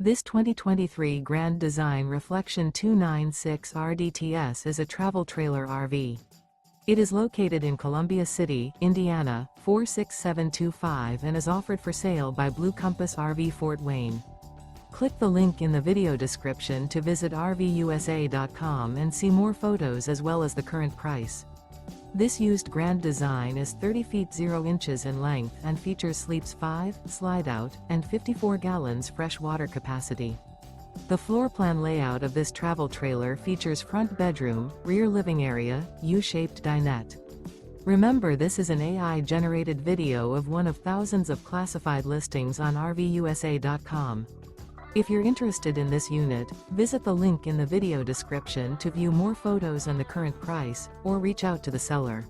This 2023 Grand Design Reflection 296 RDTS is a travel trailer RV. It is located in Columbia City, Indiana, 46725 and is offered for sale by Blue Compass RV Fort Wayne. Click the link in the video description to visit RVUSA.com and see more photos as well as the current price. This used Grand Design is 30 feet 0 inches in length and features sleeps 5, Slideout, and 54 gallons fresh water capacity. The floor plan layout of this travel trailer features front bedroom, rear living area, U-shaped dinette. Remember, this is an AI-generated video of one of thousands of classified listings on RVUSA.com. If you're interested in this unit, visit the link in the video description to view more photos and the current price, or reach out to the seller.